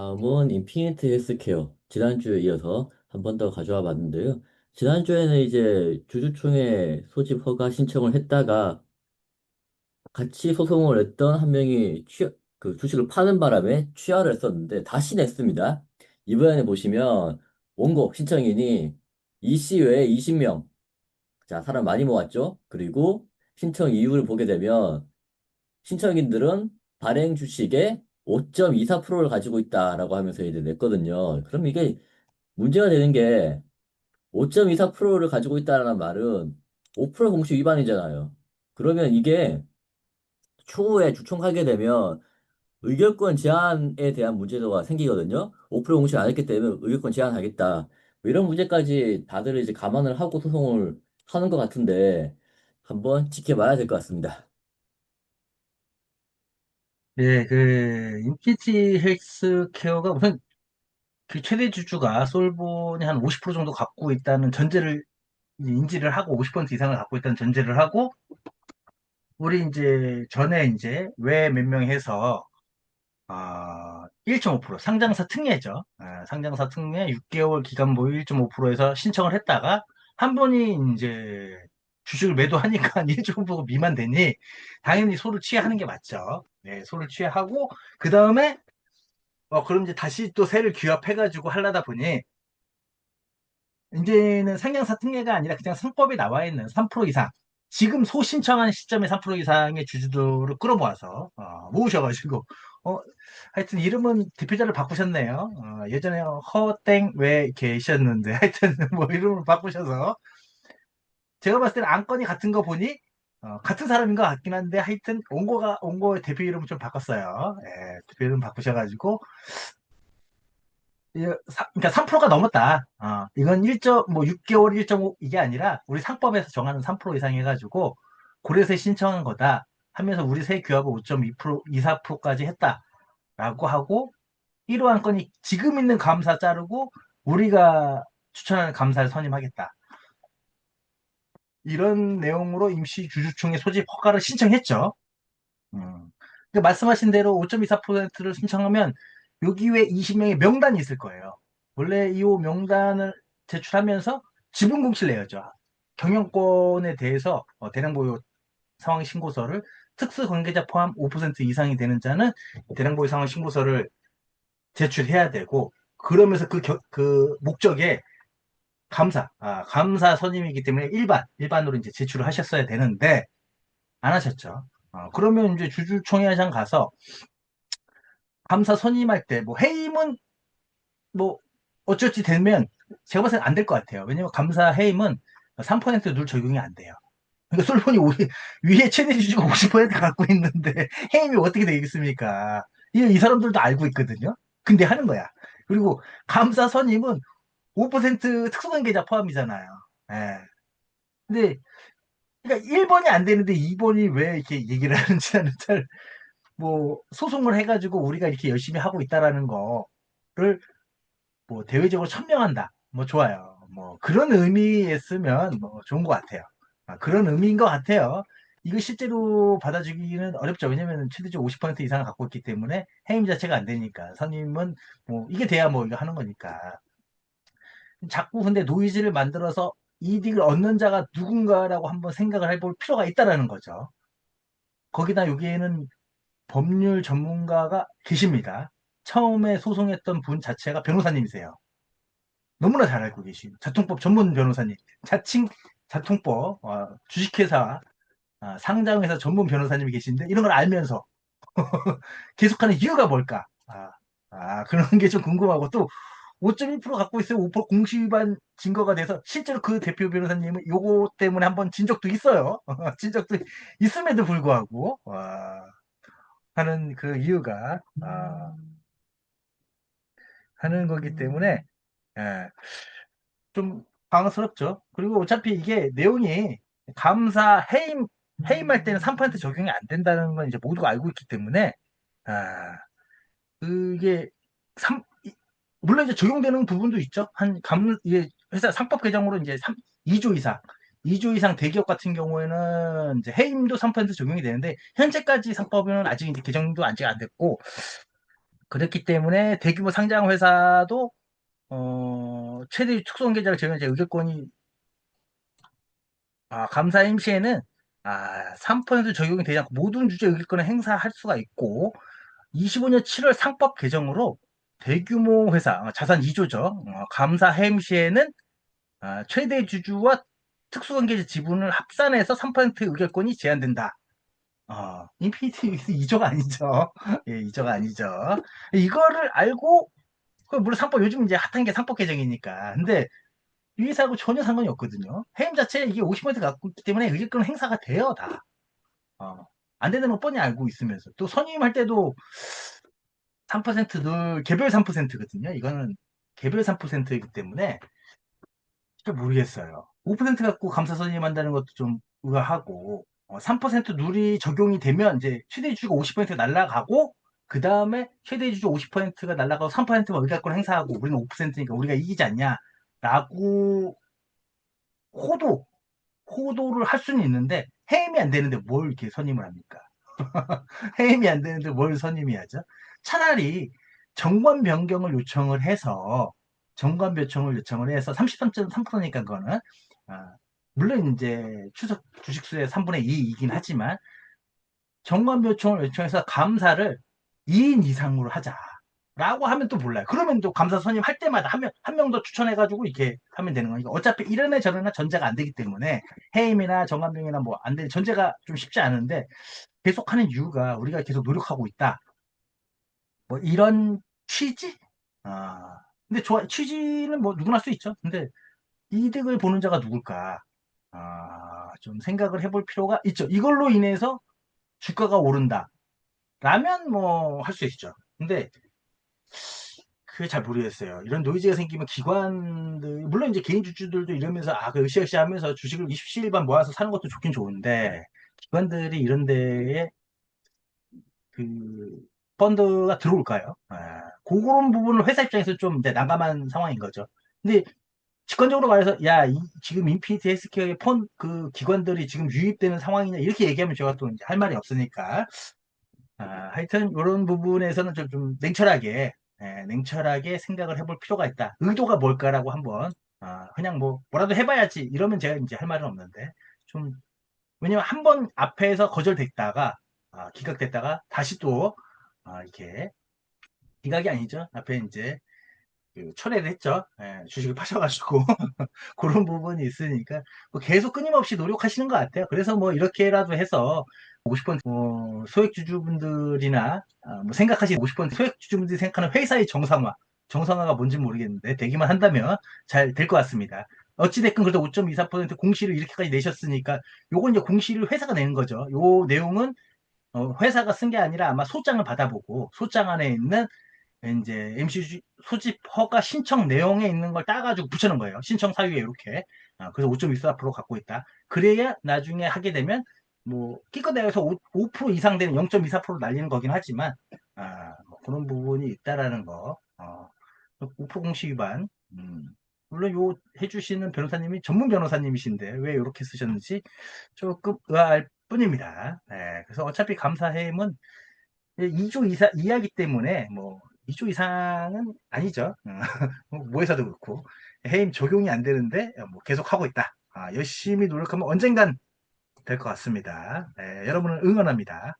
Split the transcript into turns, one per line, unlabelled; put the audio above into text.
다음은 인피니트 헬스케어. 지난주에 이어서 한 번 더 가져와 봤는데요. 지난주에는 이제 주주총회 소집 허가 신청을 했다가 같이 소송을 했던 한 명이 그 주식을 파는 바람에 취하를 했었는데 다시 냈습니다. 이번에 보시면 원고 신청인이 이씨 외에 20명. 자, 사람 많이 모았죠? 그리고 신청 이유를 보게 되면 신청인들은 발행 주식의 5.24%를 가지고 있다라고 하면서 이제 냈거든요. 그럼 이게 문제가 되는 게 5.24%를 가지고 있다는 말은 5% 공시 위반이잖아요. 그러면 이게 추후에 주총하게 되면 의결권 제한에 대한 문제도가 생기거든요. 5% 공시 안 했기 때문에 의결권 제한하겠다. 뭐 이런 문제까지 다들 이제 감안을 하고 소송을 하는 것 같은데 한번 지켜봐야 될 것 같습니다.
네, 인피니티 헬스케어가 우선 그 최대 주주가 솔본이 한 50% 정도 갖고 있다는 전제를 이제 인지를 하고 50% 이상을 갖고 있다는 전제를 하고 우리 이제 전에 이제 외 몇 명 해서 1.5% 상장사 특례죠. 상장사 특례 6개월 기간 보유 1.5%에서 신청을 했다가 한 번이 이제 주식을 매도하니까 1.5% 미만 되니 당연히 소를 취하는 게 맞죠. 네, 소를 취하고 그 다음에 그럼 이제 다시 또 세를 규합해가지고 하려다 보니, 이제는 상향사 특례가 아니라 그냥 상법에 나와 있는 3% 이상, 지금 소신청한 시점에 3% 이상의 주주들을 끌어모아서, 모으셔가지고, 어, 하여튼 이름은 대표자를 바꾸셨네요. 예전에 허땡 왜 계셨는데, 하여튼 뭐 이름을 바꾸셔서, 제가 봤을 때는 안건이 같은 거 보니, 같은 사람인 것 같긴 한데, 하여튼 온거 대표 이름을 좀 바꿨어요. 예, 대표 이름 바꾸셔가지고, 그러니까 3%가 넘었다. 이건 6개월 1.5 이게 아니라 우리 상법에서 정하는 3% 이상 해가지고 고려세 신청한 거다 하면서 우리 세 규합을 5.2%, 24%까지 했다라고 하고 1호 안건이 지금 있는 감사 자르고 우리가 추천하는 감사를 선임하겠다. 이런 내용으로 임시 주주총회 소집 허가를 신청했죠. 그러니까 말씀하신 대로 5.24%를 신청하면 여기 외에 20명의 명단이 있을 거예요. 원래 이 명단을 제출하면서 지분 공시를 내야죠. 경영권에 대해서 대량 보유 상황 신고서를 특수 관계자 포함 5% 이상이 되는 자는 대량 보유 상황 신고서를 제출해야 되고 그러면서 그 목적에 감사 선임이기 때문에 일반으로 이제 제출을 하셨어야 되는데 안 하셨죠. 그러면 이제 주주총회장 가서 감사 선임할 때 뭐 해임은 뭐 어쩔지 되면 제가 봤을 때 안 될 것 같아요. 왜냐면 감사 해임은 3%룰 적용이 안 돼요. 그러니까 솔본이 위에 최대 주주가 50% 갖고 있는데 해임이 어떻게 되겠습니까? 이 사람들도 알고 있거든요. 근데 하는 거야. 그리고 감사 선임은 5% 특수관계자 포함이잖아요. 예. 근데 그러니까 1번이 안 되는데 2번이 왜 이렇게 얘기를 하는지 나는 잘 뭐 소송을 해가지고 우리가 이렇게 열심히 하고 있다라는 거를 뭐 대외적으로 천명한다. 뭐 좋아요. 뭐 그런 의미였으면 뭐 좋은 것 같아요. 그런 의미인 것 같아요. 이거 실제로 받아주기는 어렵죠. 왜냐면 최대적 50% 이상을 갖고 있기 때문에 해임 자체가 안 되니까 선임은 뭐 이게 돼야 뭐 이거 하는 거니까. 자꾸 근데 노이즈를 만들어서 이득을 얻는 자가 누군가라고 한번 생각을 해볼 필요가 있다라는 거죠. 거기다 여기에는 법률 전문가가 계십니다. 처음에 소송했던 분 자체가 변호사님이세요. 너무나 잘 알고 계신 자통법 전문 변호사님, 자통법 주식회사 상장회사 전문 변호사님이 계신데 이런 걸 알면서 계속하는 이유가 뭘까? 그런 게 좀 궁금하고 또 5.1% 갖고 있어요. 5% 공시위반 증거가 돼서 실제로 그 대표 변호사님은 요거 때문에 한번 진 적도 있어요. 진 적도 있음에도 불구하고 하는 그 이유가 하는 거기 때문에 예, 좀 당황스럽죠. 그리고 어차피 이게 내용이 감사 해임할 때는 3% 적용이 안 된다는 건 이제 모두가 알고 있기 때문에 아, 그게 삼 물론 이제 적용되는 부분도 있죠. 이게 회사 상법 개정으로 이제 2조 이상 2조 이상 대기업 같은 경우에는 이제 해임도 3% 적용이 되는데 현재까지 상법은 아직 이제 개정도 아직 안 됐고 그렇기 때문에 대규모 상장 회사도 최대 특수원 계좌를 제외한 의결권이 감사임 시에는 3% 적용이 되지 않고 모든 주주 의결권을 행사할 수가 있고 25년 7월 상법 개정으로 대규모 회사 자산 2조죠. 감사 해임 시에는 최대 주주와 특수관계자 지분을 합산해서 3% 의결권이 제한된다. 인피니티 2조가 아니죠. 예, 2조가 아니죠. 이거를 알고 물론 상법 요즘 이제 핫한 게 상법 개정이니까. 근데 이 회사하고 전혀 상관이 없거든요. 해임 자체 이게 50% 갖고 있기 때문에 의결권 행사가 돼요, 다. 안 되는 거 뻔히 알고 있으면서. 또 선임할 때도 3%늘 개별 3%거든요. 이거는 개별 3%이기 때문에 잘 모르겠어요. 5% 갖고 감사 선임한다는 것도 좀 의아하고 3% 룰이 적용이 되면 이제 최대 주주가 50% 날라가고 그 다음에 최대 주주 50%가 날라가고 3%만 의결권 행사하고 우리는 5%니까 우리가 이기지 않냐라고 호도 호도를 할 수는 있는데 해임이 안 되는데 뭘 이렇게 선임을 합니까? 해임이 안 되는데 뭘 선임이 하죠? 차라리 정관 변경을 요청을 해서 정관 변경을 요청을 해서 33.3%니까 그거는 물론 이제 추석 주식수의 3분의 2이긴 하지만 정관 요청을 요청해서 감사를 2인 이상으로 하자라고 하면 또 몰라요. 그러면 또 감사 선임할 때마다 한 명 더 추천해가지고 이렇게 하면 되는 거니까 어차피 이런 애 저런 애 전제가 안 되기 때문에 해임이나 정관병이나 뭐 안 되는 전제가 좀 쉽지 않은데 계속하는 이유가 우리가 계속 노력하고 있다. 뭐 이런 취지? 근데 취지는 뭐 누구나 할 수 있죠. 근데 이득을 보는 자가 누굴까? 좀 생각을 해볼 필요가 있죠. 이걸로 인해서 주가가 오른다. 라면 뭐 할 수 있죠. 근데 그게 잘 모르겠어요. 이런 노이즈가 생기면 기관들, 물론 이제 개인 주주들도 이러면서 그 으쌰으쌰 하면서 주식을 27일반 모아서 사는 것도 좋긴 좋은데 기관들이 이런 데에 그 펀드가 들어올까요? 그런 부분을 회사 입장에서 좀 이제 난감한 상황인 거죠. 근데 직관적으로 말해서 지금 인피니티 헬스케어의 그 기관들이 지금 유입되는 상황이냐 이렇게 얘기하면 제가 또 이제 할 말이 없으니까 하여튼 이런 부분에서는 좀 냉철하게 생각을 해볼 필요가 있다. 의도가 뭘까라고 한번 그냥 뭐라도 해봐야지 이러면 제가 이제 할 말은 없는데 좀 왜냐면 한 번 앞에서 거절됐다가 기각됐다가 다시 또 이렇게 기각이 아니죠. 앞에 이제 그 철회를 했죠. 주식을 파셔가지고 그런 부분이 있으니까 뭐 계속 끊임없이 노력하시는 것 같아요. 그래서 뭐 이렇게라도 해서 50% 소액주주분들이나 뭐 생각하시 50% 소액주주분들이 생각하는 회사의 정상화가 뭔지 모르겠는데 되기만 한다면 잘 될 것 같습니다. 어찌됐건 그래도 5.24% 공시를 이렇게까지 내셨으니까 요건 이제 공시를 회사가 내는 거죠. 요 내용은 회사가 쓴 게 아니라 아마 소장을 받아보고 소장 안에 있는 이제 MC 소집 허가 신청 내용에 있는 걸 따가지고 붙여놓은 거예요. 신청 사유에 이렇게. 그래서 5.24% 갖고 있다. 그래야 나중에 하게 되면 뭐 기껏 내서 5% 이상 되는 0.24% 날리는 거긴 하지만 뭐 그런 부분이 있다라는 거. 5% 공시 위반. 물론 요 해주시는 변호사님이 전문 변호사님이신데 왜 이렇게 쓰셨는지 조금 의아할 뿐입니다. 그래서 어차피 감사해임은 2조 이하기 때문에 뭐 2조 이상은 아니죠. 뭐해서도 그렇고 해임 적용이 안 되는데 뭐 계속 하고 있다. 열심히 노력하면 언젠간 될 것 같습니다. 여러분을 응원합니다.